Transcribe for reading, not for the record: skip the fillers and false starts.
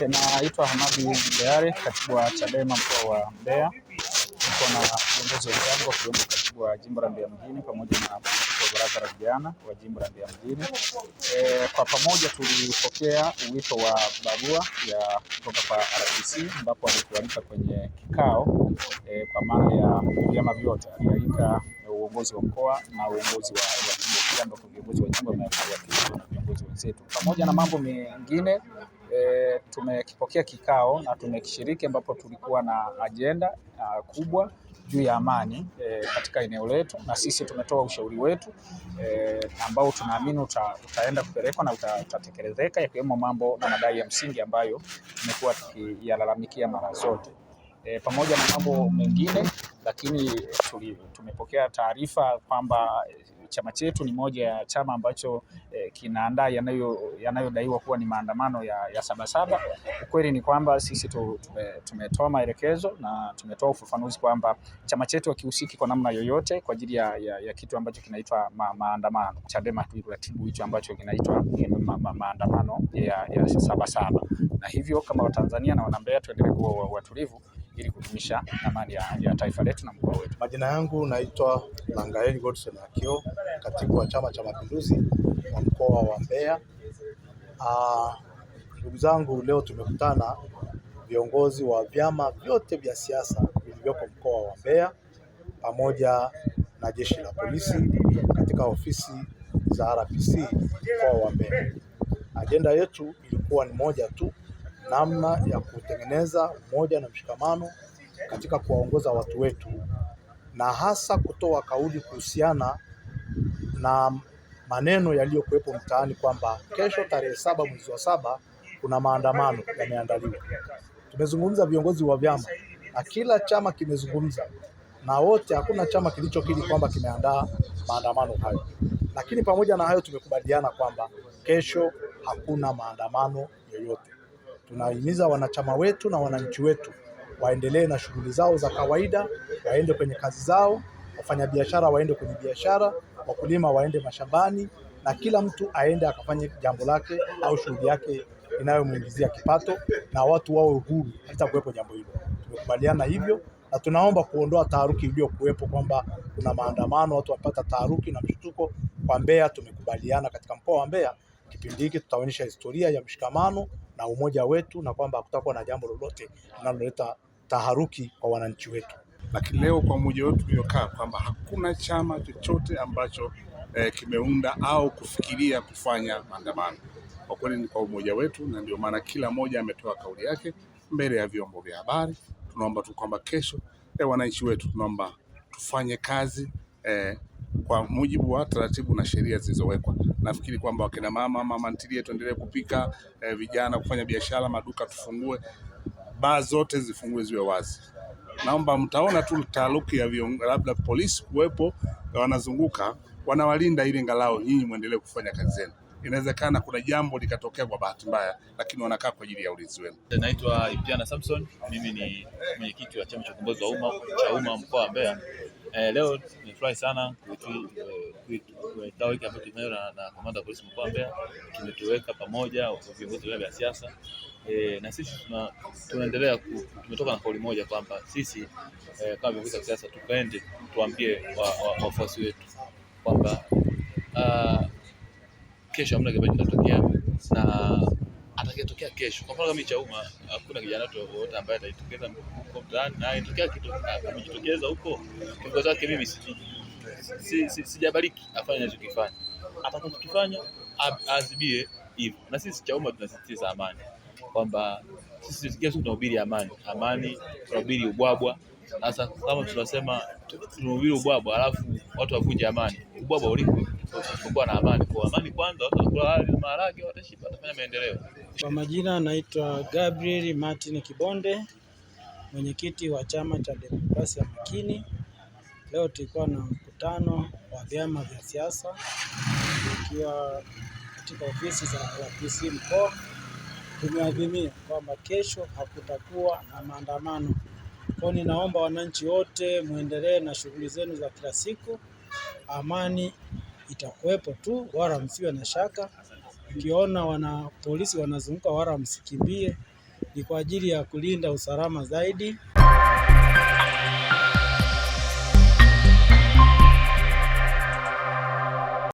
Naitwa Hamadi Beare, katibu wa Chadema mkoa wa Mbeya. Niko na viongozi wenzangu wakiwemo katibu wa jimbo la Mbeya mjini pamoja na baraza la vijana wa jimbo la Mbeya mjini. Kwa pamoja tulipokea wito wa barua ya kutoka kwa RPC ambapo alitualika kwenye kikao kwa maana ya vyama vyote. Alialika uongozi wa mkoa na uongozi wa jimbo, pia ambapo viongozi wa jimbo wamewakilishwa na viongozi wenzetu. Pamoja na mambo mengine tumekipokea kikao na tumekishiriki, ambapo tulikuwa na ajenda kubwa juu ya amani katika eneo letu, na sisi tumetoa ushauri wetu ambao tunaamini utaenda kupelekwa na utatekelezeka, yakiwemo mambo na madai ya msingi ambayo tumekuwa tukiyalalamikia mara zote. Pamoja na mambo mengine, lakini tumepokea taarifa kwamba chama chetu ni moja ya chama ambacho kinaandaa yanayodaiwa kuwa ni maandamano ya Sabasaba. Ukweli ni kwamba sisi tumetoa maelekezo na tumetoa ufafanuzi kwamba chama chetu hakihusiki kwa namna yoyote kwa ajili ya kitu ambacho kinaitwa maandamano. Chadema turatibu hicho ambacho kinaitwa maandamano ya Sabasaba, na hivyo kama Watanzania na Wanambeya tuendelee kuwa watulivu ili kudumisha amani ya taifa letu na mkoa wetu. Majina yangu naitwa Langaeli Godson Akio, katibu wa Chama cha Mapinduzi wa mkoa wa Mbeya. Ndugu zangu, leo tumekutana viongozi wa vyama vyote vya siasa vilivyoko mkoa wa Mbeya pamoja na jeshi la polisi katika ofisi za RPC mkoa wa Mbeya. Ajenda yetu ilikuwa ni moja tu, namna ya kutengeneza umoja na mshikamano katika kuwaongoza watu wetu, na hasa kutoa kauli kuhusiana na maneno yaliyokuwepo mtaani kwamba kesho tarehe 7 mwezi wa 7 kuna maandamano yameandaliwa. Tumezungumza viongozi wa vyama na kila chama kimezungumza, na wote hakuna chama kilichokiri kwamba kimeandaa maandamano hayo. Lakini pamoja na hayo tumekubaliana kwamba kesho hakuna maandamano yoyote. Tunahimiza wanachama wetu na wananchi wetu waendelee na shughuli zao za kawaida, waende kwenye kazi zao, wafanyabiashara waende kwenye biashara, wakulima waende mashambani, na kila mtu aende akafanye jambo lake au shughuli yake inayomuingizia kipato, na watu wawe huru hata kuwepo jambo hilo. Tumekubaliana hivyo, na tunaomba kuondoa taharuki iliyokuwepo kwamba kuna maandamano, watu wapata taharuki na mshtuko kwa Mbeya. Tumekubaliana katika mkoa wa Mbeya kipindi hiki tutaonyesha historia ya mshikamano na umoja wetu, na kwamba hakutakuwa na jambo lolote linaloleta taharuki kwa wananchi wetu. Lakini leo kwa umoja wetu tuliokaa kwamba hakuna chama chochote ambacho kimeunda au kufikiria kufanya maandamano. Kwa kweli ni kwa umoja wetu, na ndio maana kila mmoja ametoa kauli yake mbele ya vyombo vya habari. Tunaomba tu kwamba kesho wananchi wetu tunaomba tufanye kazi kwa mujibu wa taratibu na sheria zilizowekwa. Nafikiri kwamba wakina mama ntilie tuendelee kupika, vijana kufanya biashara, maduka tufungue, baa zote zifungue ziwe wazi. Naomba mtaona tu taharuki ya labda polisi kuwepo wanazunguka wanawalinda ili angalau nyinyi muendelee kufanya kazi zenu. Inawezekana kuna jambo likatokea kwa bahati mbaya, lakini wanakaa kwa ajili ya ulinzi wenu. Naitwa Iptiana Samson, mimi ni mwenyekiti wa chama cha ukombozi wa umma mkoa wa Mbeya. Leo nimefurahi sana kuitaweka hapo tunayo na kamanda wa polisi mkoa wa Mbeya. Tumetuweka pamoja viongozi wa siasa, na sisi tunaendelea tumetoka na kauli moja kwamba sisi kama viongozi wa siasa tukaende tuambie wafuasi wetu kwamba kesho hamna kitu kitatokea, na atakayetokea kesho, kwa mfano kama Chauma, hakuna kijana wote ambaye atajitokeza huko mtaani, na itokea kitu amejitokeza huko, kiongozi wake mimi sijabariki afanye anachokifanya, atakachokifanya azibie hivyo. Na sisi Chauma tunasisitiza amani, kwamba sisi kesho tunahubiri amani, tunahubiri ubwabwa. Sasa kama tunasema tunahubiri ubwabwa alafu watu wavunje amani, ubwabwa uliko kwa na amani. Kwa amani kwanza, watakula wali na maharage, watashiba, watafanya maendeleo. Kwa majina naitwa Gabriel Martin Kibonde, mwenyekiti wa chama cha Demokrasia Makini. Leo tulikuwa na mkutano wa vyama vya siasa ikiwa katika ofisi za RPC mkoa. Tumeadhimia kwamba kesho hakutakuwa na maandamano. Kwa ninaomba wananchi wote muendelee na shughuli zenu za kila siku. Amani itakuwepo tu, wala msiwe na shaka. Ukiona wana polisi wanazunguka, wala msikimbie. ni kwa ajili ya kulinda usalama zaidi